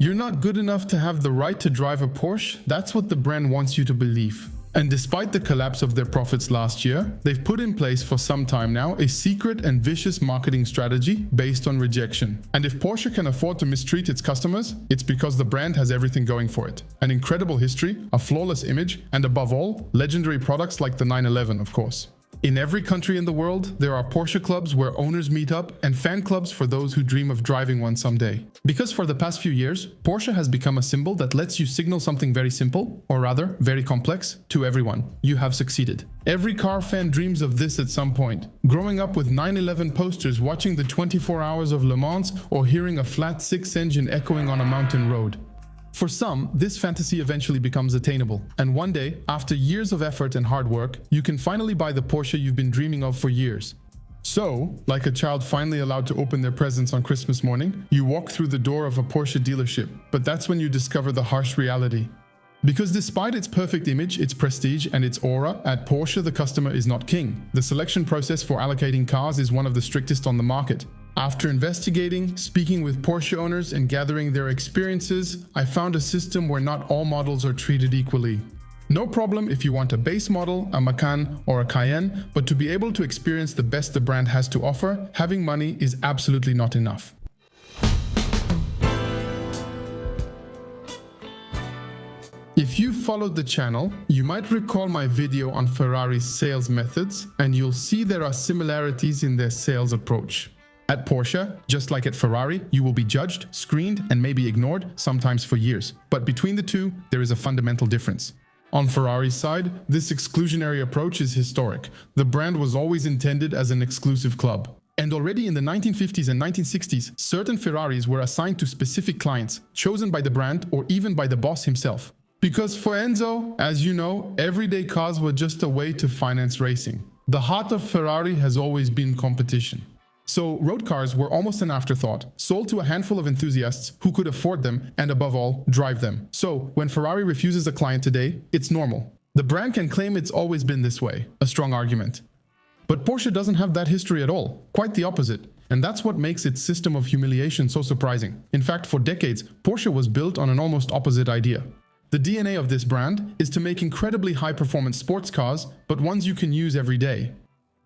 You're not good enough to have the right to drive a Porsche. That's what the brand wants you to believe. And despite the collapse of their profits last year, they've put in place for some time now a secret and vicious marketing strategy based on rejection. And if Porsche can afford to mistreat its customers, it's because the brand has everything going for it. An incredible history, a flawless image, and above all, legendary products like the 911, of course. In every country in the world, there are Porsche clubs where owners meet up and fan clubs for those who dream of driving one someday. Because for the past few years, Porsche has become a symbol that lets you signal something very simple, or rather, very complex, to everyone. You have succeeded. Every car fan dreams of this at some point. Growing up with 911 posters, watching the 24 hours of Le Mans, or hearing a flat six engine echoing on a mountain road. For some, this fantasy eventually becomes attainable, and one day, after years of effort and hard work, you can finally buy the Porsche you've been dreaming of for years. So, like a child finally allowed to open their presents on Christmas morning, you walk through the door of a Porsche dealership, but that's when you discover the harsh reality. Because despite its perfect image, its prestige, and its aura, at Porsche the customer is not king. The selection process for allocating cars is one of the strictest on the market. After investigating, speaking with Porsche owners, and gathering their experiences, I found a system where not all models are treated equally. No problem if you want a base model, a Macan, or a Cayenne, but to be able to experience the best the brand has to offer, having money is absolutely not enough. If you followed the channel, you might recall my video on Ferrari's sales methods, and you'll see there are similarities in their sales approach. At Porsche, just like at Ferrari, you will be judged, screened, and maybe ignored, sometimes for years. But between the two, there is a fundamental difference. On Ferrari's side, this exclusionary approach is historic. The brand was always intended as an exclusive club. And already in the 1950s and 1960s, certain Ferraris were assigned to specific clients, chosen by the brand or even by the boss himself. Because for Enzo, as you know, everyday cars were just a way to finance racing. The heart of Ferrari has always been competition. So road cars were almost an afterthought, sold to a handful of enthusiasts who could afford them and, above all, drive them. So when Ferrari refuses a client today, it's normal. The brand can claim it's always been this way, a strong argument. But Porsche doesn't have that history at all, quite the opposite. And that's what makes its system of humiliation so surprising. In fact, for decades, Porsche was built on an almost opposite idea. The DNA of this brand is to make incredibly high-performance sports cars, but ones you can use every day.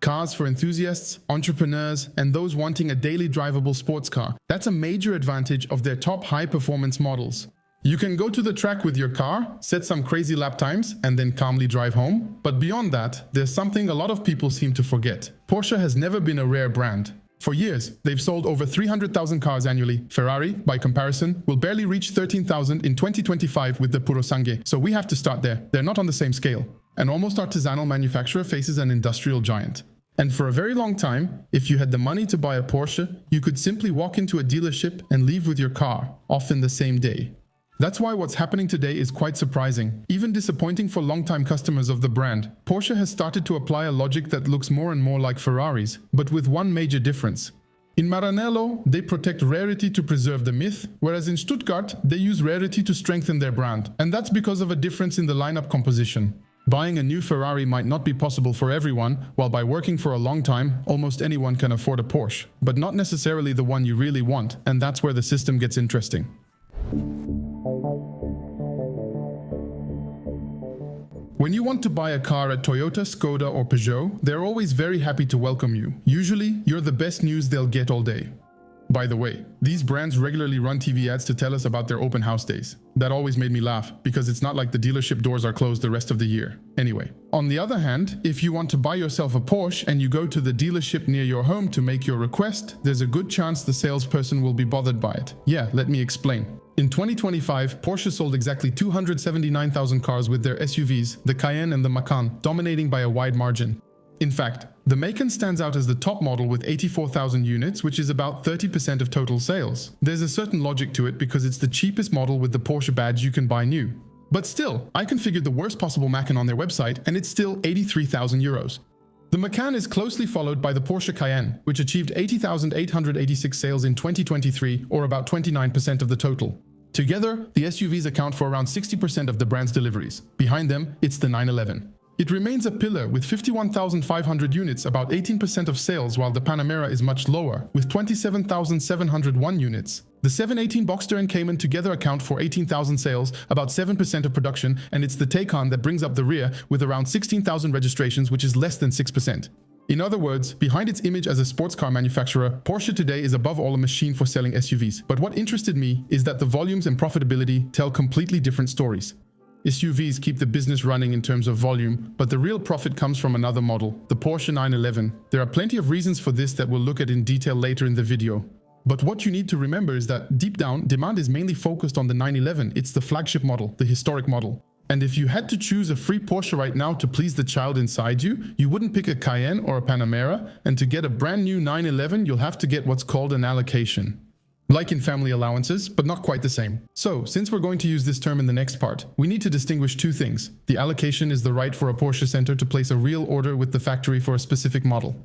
Cars for enthusiasts, entrepreneurs, and those wanting a daily drivable sports car. That's a major advantage of their top high-performance models. You can go to the track with your car, set some crazy lap times, and then calmly drive home. But beyond that, there's something a lot of people seem to forget. Porsche has never been a rare brand. For years, they've sold over 300,000 cars annually. Ferrari, by comparison, will barely reach 13,000 in 2025 with the Puro Sangue. So we have to start there. They're not on the same scale. An almost artisanal manufacturer faces an industrial giant. And for a very long time, if you had the money to buy a Porsche, you could simply walk into a dealership and leave with your car, often the same day. That's why what's happening today is quite surprising, even disappointing for longtime customers of the brand. Porsche has started to apply a logic that looks more and more like Ferrari's, but with one major difference. In Maranello, they protect rarity to preserve the myth, whereas in Stuttgart, they use rarity to strengthen their brand. And that's because of a difference in the lineup composition. Buying a new Ferrari might not be possible for everyone, while by working for a long time, almost anyone can afford a Porsche, but not necessarily the one you really want, and that's where the system gets interesting. When you want to buy a car at Toyota, Skoda, or Peugeot, they're always very happy to welcome you. Usually, you're the best news they'll get all day. By the way, these brands regularly run TV ads to tell us about their open house days. That always made me laugh, because it's not like the dealership doors are closed the rest of the year. Anyway, on the other hand, if you want to buy yourself a Porsche and you go to the dealership near your home to make your request, there's a good chance the salesperson will be bothered by it. Yeah, let me explain. In 2025, Porsche sold exactly 279,000 cars with their SUVs, the Cayenne and the Macan, dominating by a wide margin. In fact, the Macan stands out as the top model with 84,000 units, which is about 30% of total sales. There's a certain logic to it because it's the cheapest model with the Porsche badge you can buy new. But still, I configured the worst possible Macan on their website and it's still 83,000 euros. The Macan is closely followed by the Porsche Cayenne, which achieved 80,886 sales in 2023, or about 29% of the total. Together, the SUVs account for around 60% of the brand's deliveries. Behind them, it's the 911. It remains a pillar with 51,500 units, about 18% of sales, while the Panamera is much lower, with 27,701 units. The 718 Boxster and Cayman together account for 18,000 sales, about 7% of production, and it's the Taycan that brings up the rear with around 16,000 registrations, which is less than 6%. In other words, behind its image as a sports car manufacturer, Porsche today is above all a machine for selling SUVs. But what interested me is that the volumes and profitability tell completely different stories. SUVs keep the business running in terms of volume, but the real profit comes from another model, the Porsche 911. There are plenty of reasons for this that we'll look at in detail later in the video. But what you need to remember is that deep down, demand is mainly focused on the 911. It's the flagship model, the historic model. And if you had to choose a free Porsche right now to please the child inside you, you wouldn't pick a Cayenne or a Panamera, and to get a brand new 911, you'll have to get what's called an allocation. Like in family allowances, but not quite the same. So, since we're going to use this term in the next part, we need to distinguish two things. The allocation is the right for a Porsche center to place a real order with the factory for a specific model.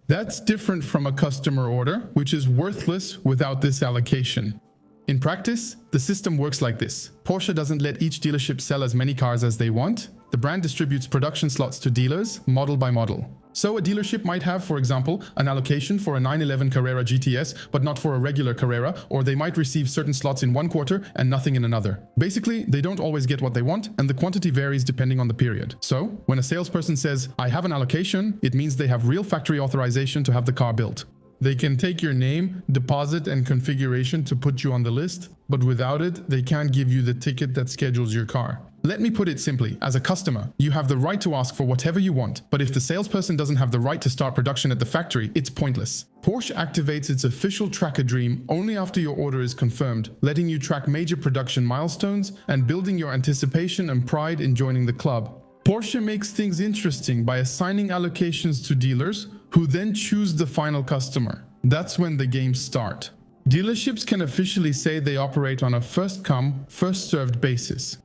That's different from a customer order, which is worthless without this allocation. In practice, the system works like this. Porsche doesn't let each dealership sell as many cars as they want. The brand distributes production slots to dealers, model by model. So a dealership might have, for example, an allocation for a 911 Carrera GTS, but not for a regular Carrera, or they might receive certain slots in one quarter and nothing in another. Basically, they don't always get what they want, and the quantity varies depending on the period. So, when a salesperson says, "I have an allocation," it means they have real factory authorization to have the car built. They can take your name, deposit, and configuration to put you on the list, but without it, they can't give you the ticket that schedules your car. Let me put it simply, as a customer, you have the right to ask for whatever you want, but if the salesperson doesn't have the right to start production at the factory, it's pointless. Porsche activates its official tracker dream only after your order is confirmed, letting you track major production milestones and building your anticipation and pride in joining the club. Porsche makes things interesting by assigning allocations to dealers, who then choose the final customer. That's when the games start. Dealerships can officially say they operate on a first-come, first-served basis.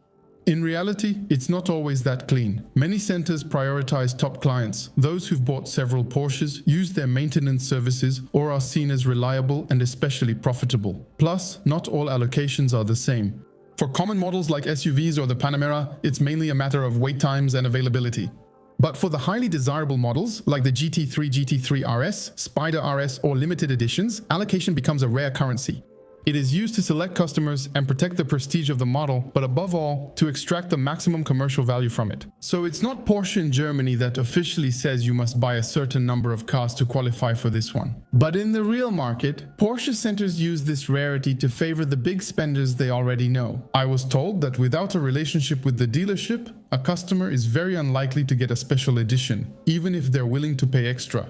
In reality, it's not always that clean. Many centers prioritize top clients. Those who've bought several Porsches, use their maintenance services, or are seen as reliable and especially profitable. Plus, not all allocations are the same. For common models like SUVs or the Panamera, it's mainly a matter of wait times and availability. But for the highly desirable models, like the GT3, GT3 RS, Spider RS, or limited editions, allocation becomes a rare currency. It is used to select customers and protect the prestige of the model, but above all, to extract the maximum commercial value from it. So it's not Porsche in Germany that officially says you must buy a certain number of cars to qualify for this one. But in the real market, Porsche centers use this rarity to favor the big spenders they already know. I was told that without a relationship with the dealership, a customer is very unlikely to get a special edition, even if they're willing to pay extra.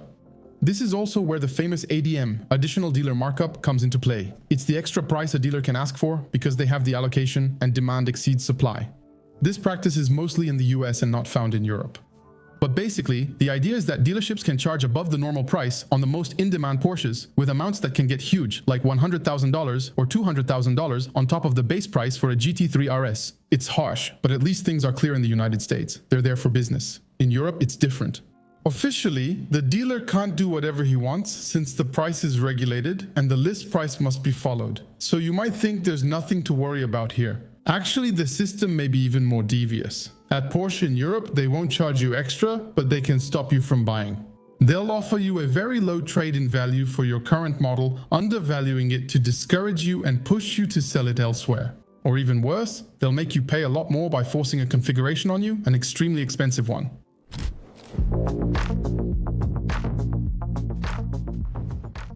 This is also where the famous ADM, additional dealer markup, comes into play. It's the extra price a dealer can ask for because they have the allocation and demand exceeds supply. This practice is mostly in the US and not found in Europe. But basically, the idea is that dealerships can charge above the normal price on the most in-demand Porsches with amounts that can get huge, like $100,000 or $200,000 on top of the base price for a GT3 RS. It's harsh, but at least things are clear in the United States. They're there for business. In Europe, it's different. Officially, the dealer can't do whatever he wants since the price is regulated and the list price must be followed. So you might think there's nothing to worry about here. Actually, the system may be even more devious. At Porsche in Europe, they won't charge you extra, but they can stop you from buying. They'll offer you a very low trade-in value for your current model, undervaluing it to discourage you and push you to sell it elsewhere. Or even worse, they'll make you pay a lot more by forcing a configuration on you, an extremely expensive one.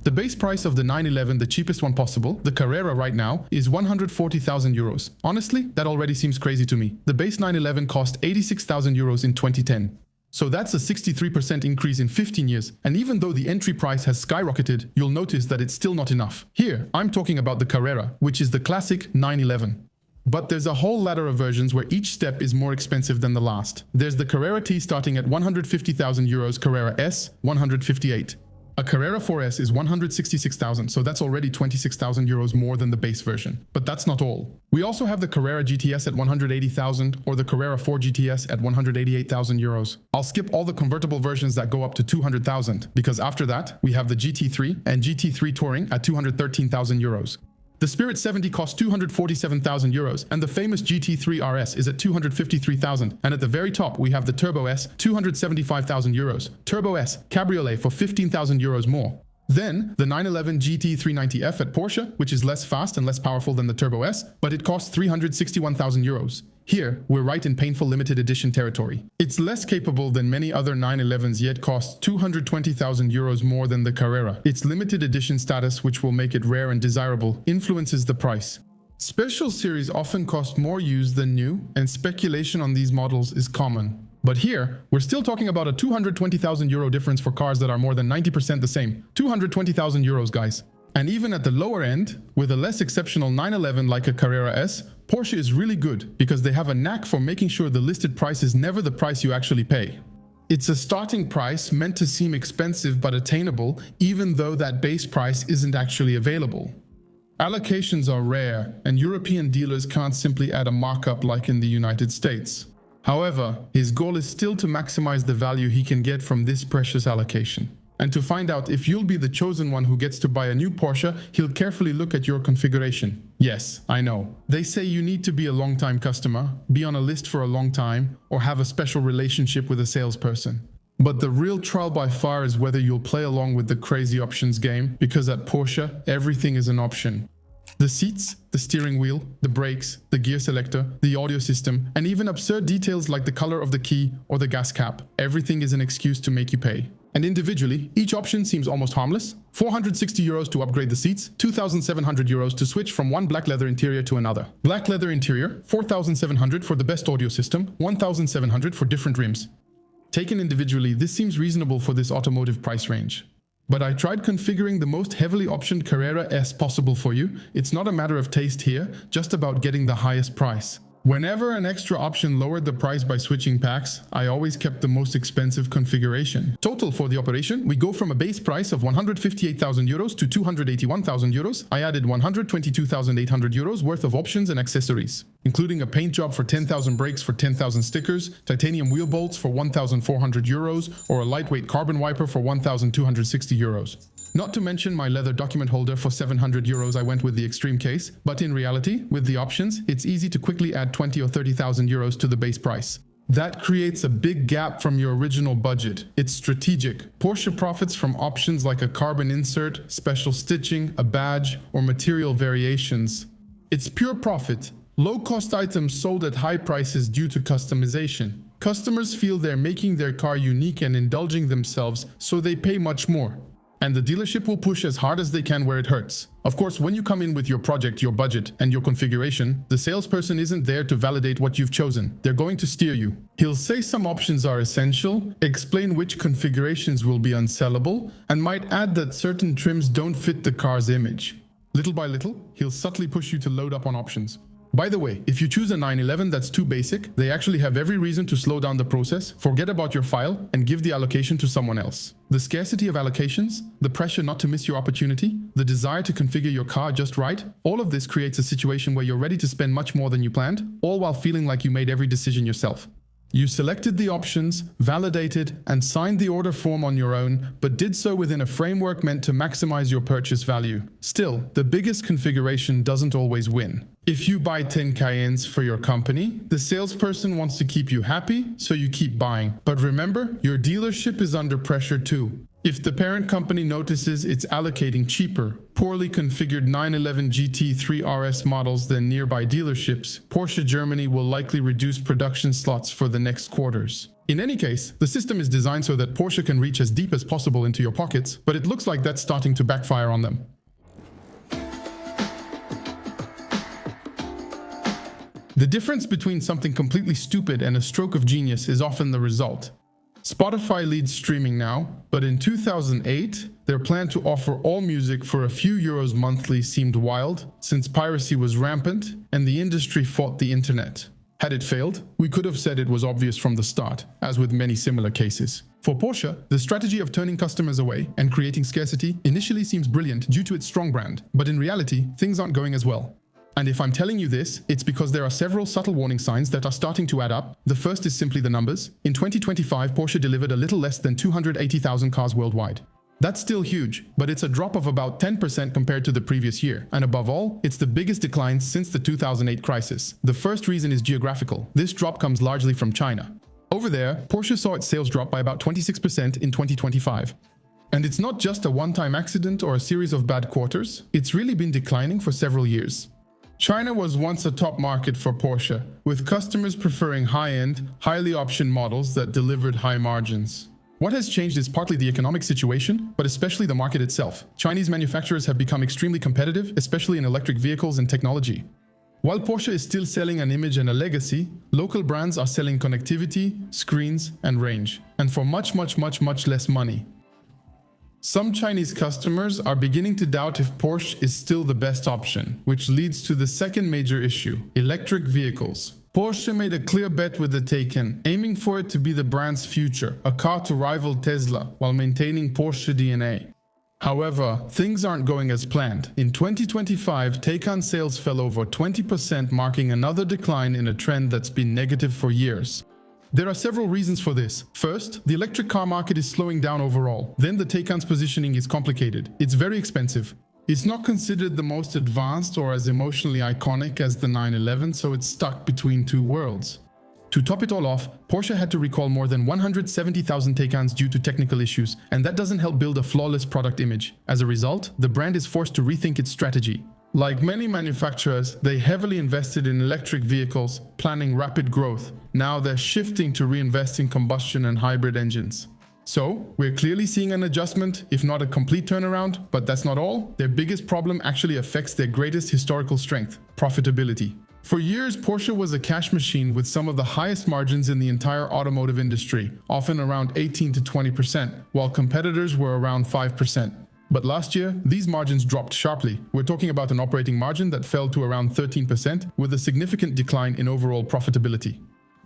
The base price of the 911, the cheapest one possible, the Carrera right now, is 140,000 euros. Honestly, that already seems crazy to me. The base 911 cost 86,000 euros in 2010. So that's a 63% increase in 15 years. And even though the entry price has skyrocketed, you'll notice that it's still not enough. Here, I'm talking about the Carrera, which is the classic 911. But there's a whole ladder of versions where each step is more expensive than the last. There's the Carrera T starting at 150,000 euros, Carrera S, 158. A Carrera 4S is 166,000, so that's already 26,000 euros more than the base version. But that's not all. We also have the Carrera GTS at 180,000 or the Carrera 4 GTS at 188,000 euros. I'll skip all the convertible versions that go up to 200,000 because after that, we have the GT3 and GT3 Touring at 213,000 euros. The Spirit 70 costs 247,000 euros, and the famous GT3 RS is at 253,000. And at the very top, we have the Turbo S, 275,000 euros. Turbo S Cabriolet for 15,000 euros more. Then, the 911 GT390F at Porsche, which is less fast and less powerful than the Turbo S, but it costs 361,000 euros. Here, we're right in painful limited edition territory. It's less capable than many other 911s, yet costs 220,000 euros more than the Carrera. Its limited edition status, which will make it rare and desirable, influences the price. Special series often cost more used than new, and speculation on these models is common. But here, we're still talking about a 220,000 euro difference for cars that are more than 90% the same. 220,000 euros, guys. And even at the lower end, with a less exceptional 911 like a Carrera S, Porsche is really good because they have a knack for making sure the listed price is never the price you actually pay. It's a starting price meant to seem expensive but attainable, even though that base price isn't actually available. Allocations are rare, and European dealers can't simply add a markup like in the United States. However, his goal is still to maximize the value he can get from this precious allocation. And to find out if you'll be the chosen one who gets to buy a new Porsche, he'll carefully look at your configuration. Yes, I know. They say you need to be a long-time customer, be on a list for a long time, or have a special relationship with a salesperson. But the real trial by fire is whether you'll play along with the crazy options game, because at Porsche, everything is an option. The seats, the steering wheel, the brakes, the gear selector, the audio system, and even absurd details like the color of the key or the gas cap, everything is an excuse to make you pay. And individually, each option seems almost harmless. 460 euros to upgrade the seats, 2,700 euros to switch from one black leather interior to another. Black leather interior, 4,700 for the best audio system, 1,700 for different rims. Taken individually, this seems reasonable for this automotive price range. But I tried configuring the most heavily optioned Carrera S possible for you. It's not a matter of taste here, just about getting the highest price. Whenever an extra option lowered the price by switching packs, I always kept the most expensive configuration. Total for the operation, we go from a base price of 158,000 euros to 281,000 euros. I added 122,800 euros worth of options and accessories, including a paint job for 10,000 brakes for 10,000 stickers, titanium wheel bolts for 1,400 euros, or a lightweight carbon wiper for 1,260 euros. Not to mention my leather document holder for 700 euros. I went with the extreme case, but in reality, with the options, it's easy to quickly add 20 or 30,000 euros to the base price. That creates a big gap from your original budget. It's strategic. Porsche profits from options like a carbon insert, special stitching, a badge, or material variations. It's pure profit. Low-cost items sold at high prices due to customization. Customers feel they're making their car unique and indulging themselves, so they pay much more. And the dealership will push as hard as they can where it hurts. Of course, when you come in with your project, your budget, and your configuration, the salesperson isn't there to validate what you've chosen. They're going to steer you. He'll say some options are essential, explain which configurations will be unsellable, and might add that certain trims don't fit the car's image. Little by little, he'll subtly push you to load up on options. By the way, if you choose a 911 that's too basic, they actually have every reason to slow down the process, forget about your file, and give the allocation to someone else. The scarcity of allocations, the pressure not to miss your opportunity, the desire to configure your car just right, all of this creates a situation where you're ready to spend much more than you planned, all while feeling like you made every decision yourself. You selected the options, validated, and signed the order form on your own, but did so within a framework meant to maximize your purchase value. Still, the biggest configuration doesn't always win. If you buy 10 Cayennes for your company, the salesperson wants to keep you happy, so you keep buying. But remember, your dealership is under pressure too. If the parent company notices it's allocating cheaper, poorly configured 911 GT3 RS models than nearby dealerships, Porsche Germany will likely reduce production slots for the next quarters. In any case, the system is designed so that Porsche can reach as deep as possible into your pockets, but it looks like that's starting to backfire on them. The difference between something completely stupid and a stroke of genius is often the result. Spotify leads streaming now, but in 2008, their plan to offer all music for a few euros monthly seemed wild, since piracy was rampant and the industry fought the internet. Had it failed, we could have said it was obvious from the start, as with many similar cases. For Porsche, the strategy of turning customers away and creating scarcity initially seems brilliant due to its strong brand, but in reality, things aren't going as well. And if I'm telling you this, it's because there are several subtle warning signs that are starting to add up. The first is simply the numbers. In 2025, Porsche delivered a little less than 280,000 cars worldwide. That's still huge, but it's a drop of about 10% compared to the previous year. And above all, it's the biggest decline since the 2008 crisis. The first reason is geographical. This drop comes largely from China. Over there, Porsche saw its sales drop by about 26% in 2025. And it's not just a one-time accident or a series of bad quarters, it's really been declining for several years. China was once a top market for Porsche, with customers preferring high-end, highly optioned models that delivered high margins. What has changed is partly the economic situation, but especially the market itself. Chinese manufacturers have become extremely competitive, especially in electric vehicles and technology. While Porsche is still selling an image and a legacy, local brands are selling connectivity, screens, and range, and for much less money. Some Chinese customers are beginning to doubt if Porsche is still the best option, which leads to the second major issue: electric vehicles. Porsche made a clear bet with the Taycan, aiming for it to be the brand's future, a car to rival Tesla while maintaining Porsche DNA. However, things aren't going as planned. In 2025, Taycan sales fell over 20%, marking another decline in a trend that's been negative for years. There are several reasons for this. First, the electric car market is slowing down overall. Then the Taycan's positioning is complicated. It's very expensive. It's not considered the most advanced or as emotionally iconic as the 911, so it's stuck between two worlds. To top it all off, Porsche had to recall more than 170,000 Taycans due to technical issues, and that doesn't help build a flawless product image. As a result, the brand is forced to rethink its strategy. Like many manufacturers, they heavily invested in electric vehicles, planning rapid growth. Now they're shifting to reinvest in combustion and hybrid engines. So, we're clearly seeing an adjustment, if not a complete turnaround, but that's not all. Their biggest problem actually affects their greatest historical strength: profitability. For years, Porsche was a cash machine with some of the highest margins in the entire automotive industry, often around 18 to 20%, while competitors were around 5%. But last year, these margins dropped sharply. We're talking about an operating margin that fell to around 13%, with a significant decline in overall profitability.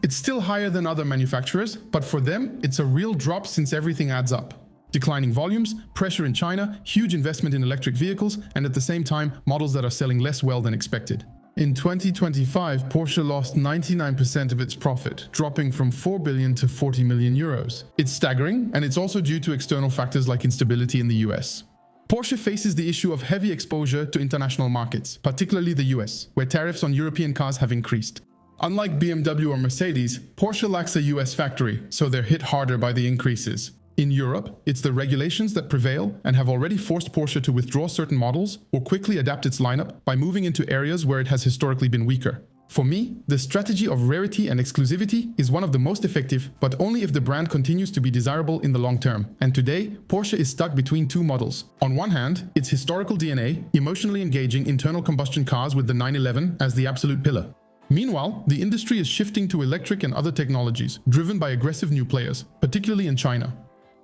It's still higher than other manufacturers, but for them, it's a real drop since everything adds up. Declining volumes, pressure in China, huge investment in electric vehicles, and at the same time, models that are selling less well than expected. In 2025, Porsche lost 99% of its profit, dropping from 4 billion to 40 million euros. It's staggering, and it's also due to external factors like instability in the US. Porsche faces the issue of heavy exposure to international markets, particularly the US, where tariffs on European cars have increased. Unlike BMW or Mercedes, Porsche lacks a US factory, so they're hit harder by the increases. In Europe, it's the regulations that prevail and have already forced Porsche to withdraw certain models or quickly adapt its lineup by moving into areas where it has historically been weaker. For me, the strategy of rarity and exclusivity is one of the most effective, but only if the brand continues to be desirable in the long term. And today, Porsche is stuck between two models. On one hand, its historical DNA, emotionally engaging internal combustion cars with the 911 as the absolute pillar. Meanwhile, the industry is shifting to electric and other technologies, driven by aggressive new players, particularly in China.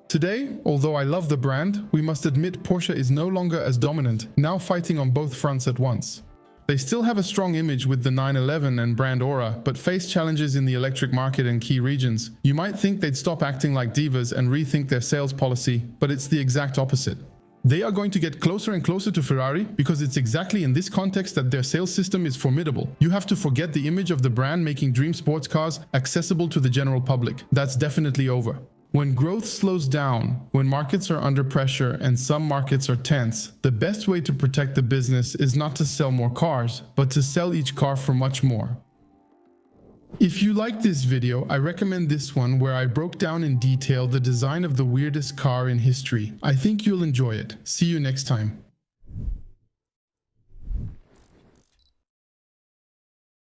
Today, although I love the brand, we must admit Porsche is no longer as dominant, now fighting on both fronts at once. They still have a strong image with the 911 and brand aura, but face challenges in the electric market and key regions. You might think they'd stop acting like divas and rethink their sales policy, but it's the exact opposite. They are going to get closer and closer to Ferrari because it's exactly in this context that their sales system is formidable. You have to forget the image of the brand making dream sports cars accessible to the general public. That's definitely over. When growth slows down, when markets are under pressure and some markets are tense, the best way to protect the business is not to sell more cars, but to sell each car for much more. If you liked this video, I recommend this one where I broke down in detail the design of the weirdest car in history. I think you'll enjoy it. See you next time.